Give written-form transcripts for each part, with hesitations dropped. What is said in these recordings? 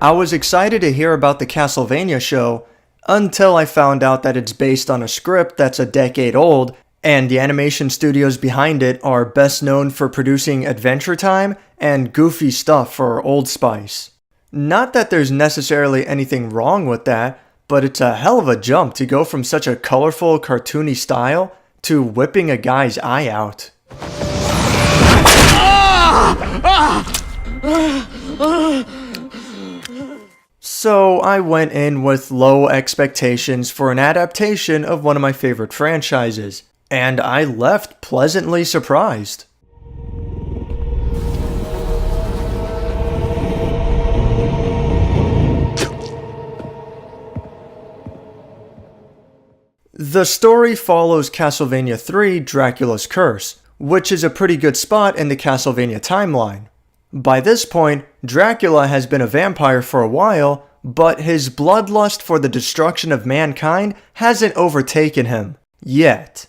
I was excited to hear about the Castlevania show until I found out that it's based on a script that's a decade old, and the animation studios behind it are best known for producing Adventure Time and goofy stuff for Old Spice. Not that there's necessarily anything wrong with that, but it's a hell of a jump to go from such a colorful, cartoony style to whipping a guy's eye out. So I went in with low expectations for an adaptation of one of my favorite franchises, and I left pleasantly surprised. The story follows Castlevania 3: Dracula's Curse, which is a pretty good spot in the Castlevania timeline. By this point, Dracula has been a vampire for a while, but his bloodlust for the destruction of mankind hasn't overtaken him. Yet.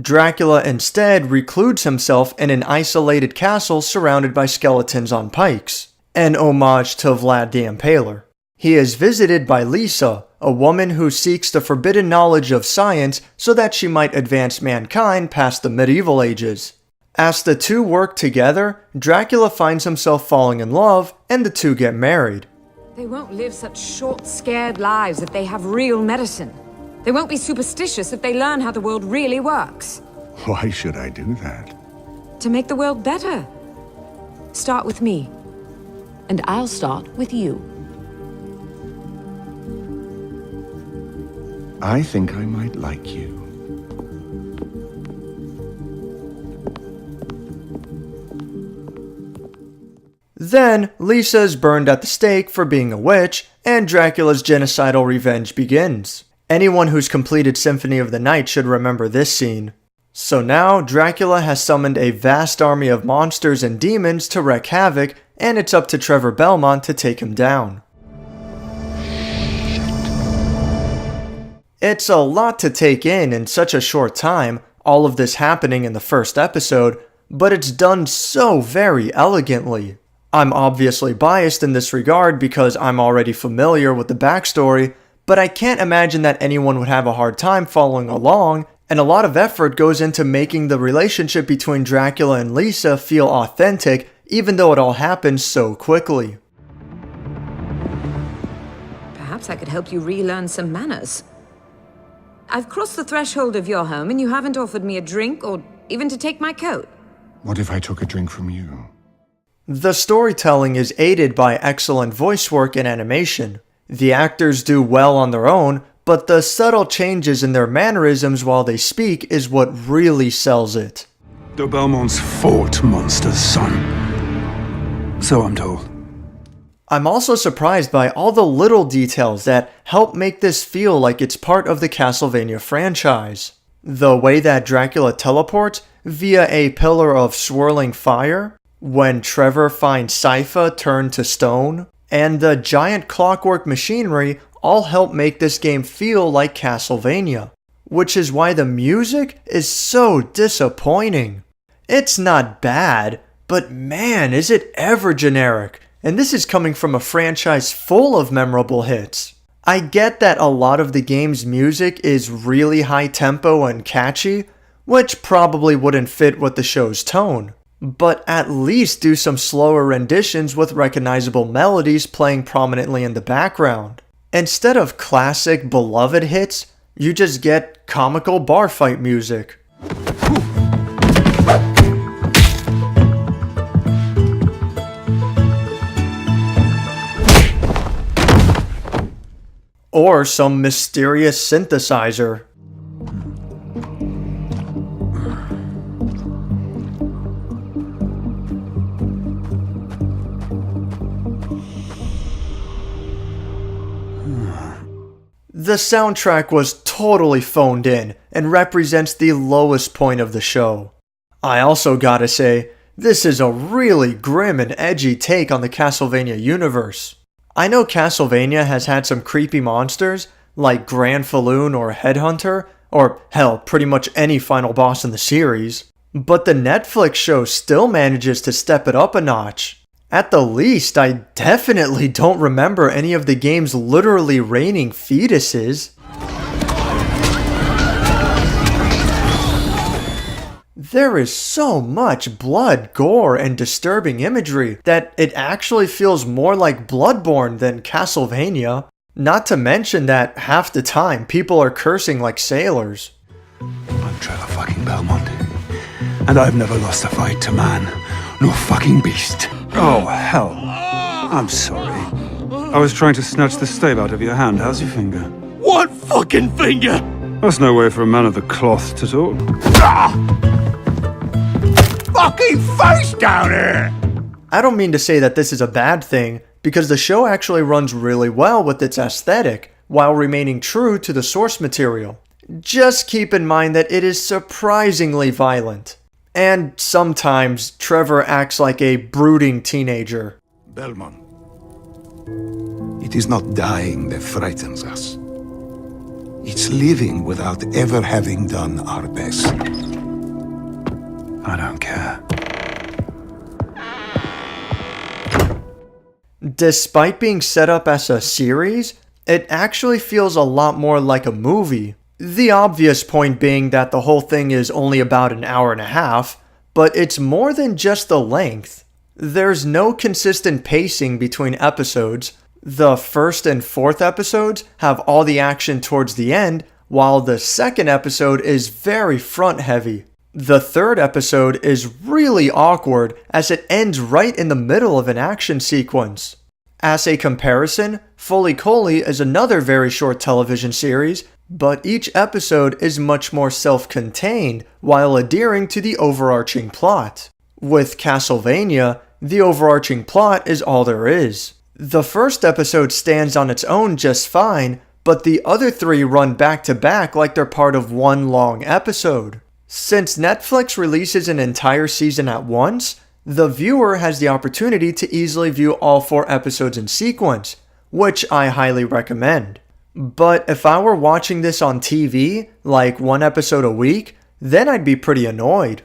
Dracula instead recludes himself in an isolated castle surrounded by skeletons on pikes, an homage to Vlad the Impaler. He is visited by Lisa, a woman who seeks the forbidden knowledge of science so that she might advance mankind past the medieval ages. As the two work together, Dracula finds himself falling in love, and the two get married. They won't live such short, scared lives if they have real medicine. They won't be superstitious if they learn how the world really works. Why should I do that? To make the world better. Start with me. And I'll start with you. I think I might like you. Then, Lisa is burned at the stake for being a witch, and Dracula's genocidal revenge begins. Anyone who's completed Symphony of the Night should remember this scene. So now, Dracula has summoned a vast army of monsters and demons to wreak havoc, and it's up to Trevor Belmont to take him down. It's a lot to take in such a short time, all of this happening in the first episode, but it's done so very elegantly. I'm obviously biased in this regard because I'm already familiar with the backstory, but I can't imagine that anyone would have a hard time following along, and a lot of effort goes into making the relationship between Dracula and Lisa feel authentic, even though it all happens so quickly. Perhaps I could help you relearn some manners. I've crossed the threshold of your home and you haven't offered me a drink or even to take my coat. What if I took a drink from you? The storytelling is aided by excellent voice work and animation. The actors do well on their own, but the subtle changes in their mannerisms while they speak is what really sells it. The Belmonts fought monsters, son. So I'm told. I'm also surprised by all the little details that help make this feel like it's part of the Castlevania franchise. The way that Dracula teleports via a pillar of swirling fire, when Trevor finds Sypha turned to stone, and the giant clockwork machinery all help make this game feel like Castlevania, which is why the music is so disappointing. It's not bad, but man, is it ever generic, and this is coming from a franchise full of memorable hits. I get that a lot of the game's music is really high tempo and catchy, which probably wouldn't fit with the show's tone. But at least do some slower renditions with recognizable melodies playing prominently in the background. Instead of classic beloved hits, you just get comical bar fight music. Or some mysterious synthesizer. The soundtrack was totally phoned in and represents the lowest point of the show. I also gotta say, this is a really grim and edgy take on the Castlevania universe. I know Castlevania has had some creepy monsters, like Grand Falloon or Headhunter, or hell, pretty much any final boss in the series, but the Netflix show still manages to step it up a notch. At the least, I definitely don't remember any of the game's literally raining fetuses. There is so much blood, gore, and disturbing imagery that it actually feels more like Bloodborne than Castlevania. Not to mention that half the time people are cursing like sailors. I'm Trevor fucking Belmont, and I've never lost a fight to man, nor fucking beast. Oh, hell. I'm sorry. I was trying to snatch the stave out of your hand. How's your finger? What fucking finger? That's no way for a man of the cloth to talk. Fucking face down here! I don't mean to say that this is a bad thing, because the show actually runs really well with its aesthetic, while remaining true to the source material. Just keep in mind that it is surprisingly violent. And sometimes Trevor acts like a brooding teenager. Belmont, it is not dying that frightens us. It's living without ever having done our best. I don't care. Despite being set up as a series, it actually feels a lot more like a movie. The obvious point being that the whole thing is only about an hour and a half, but it's more than just the length. There's no consistent pacing between episodes. The first and fourth episodes have all the action towards the end, while the second episode is very front-heavy. The third episode is really awkward as it ends right in the middle of an action sequence. As a comparison, Fully Cooley is another very short television series, but each episode is much more self-contained while adhering to the overarching plot. With Castlevania, the overarching plot is all there is. The first episode stands on its own just fine, but the other three run back to back like they're part of one long episode. Since Netflix releases an entire season at once, the viewer has the opportunity to easily view all 4 episodes in sequence, which I highly recommend. But if I were watching this on TV, like 1 episode a week, then I'd be pretty annoyed.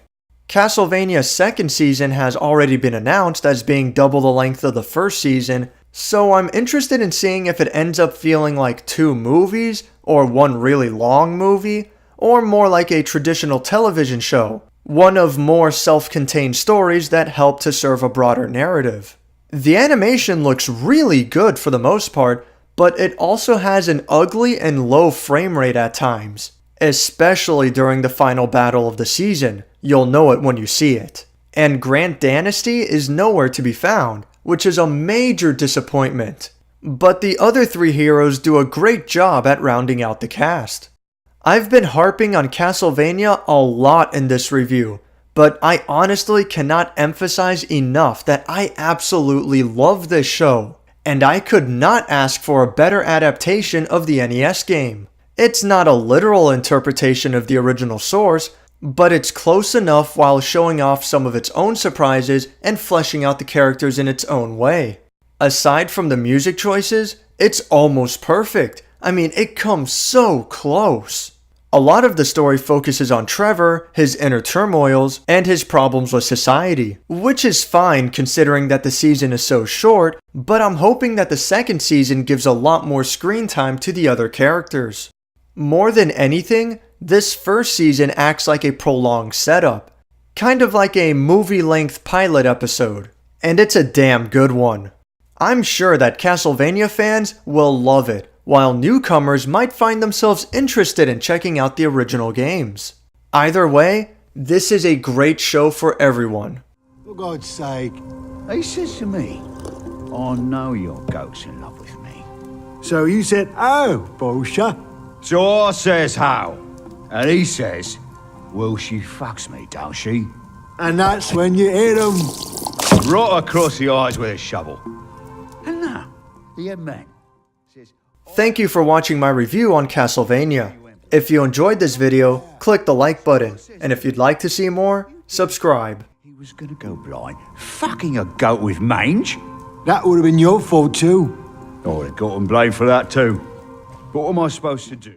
Castlevania's second season has already been announced as being double the length of the first season, so I'm interested in seeing if it ends up feeling like 2 movies, or 1 really long movie, or more like a traditional television show, one of more self-contained stories that help to serve a broader narrative. The animation looks really good for the most part, but it also has an ugly and low frame rate at times, especially during the final battle of the season. You'll know it when you see it. And Grand Dynasty is nowhere to be found, which is a major disappointment. But the other 3 heroes do a great job at rounding out the cast. I've been harping on Castlevania a lot in this review, but I honestly cannot emphasize enough that I absolutely love this show, and I could not ask for a better adaptation of the NES game. It's not a literal interpretation of the original source, but it's close enough while showing off some of its own surprises and fleshing out the characters in its own way. Aside from the music choices, it's almost perfect. I mean, it comes so close. A lot of the story focuses on Trevor, his inner turmoils, and his problems with society, which is fine considering that the season is so short, but I'm hoping that the second season gives a lot more screen time to the other characters. More than anything, this first season acts like a prolonged setup, kind of like a movie-length pilot episode, and it's a damn good one. I'm sure that Castlevania fans will love it, while newcomers might find themselves interested in checking out the original games. Either way, this is a great show for everyone. For God's sake. He says to me, I know your goat's in love with me. So you said, oh, bullshit. So I says how? And he says, well, she fucks me, don't she? And that's when you hit him. Right across the eyes with a shovel. And now, the man says, Thank you for watching my review on Castlevania. If you enjoyed this video, click the like button, and if you'd like to see more, subscribe. he was gonna go blind. Fucking a goat with mange? That would have been your fault too. I would have got him blamed for that too. But what am I supposed to do?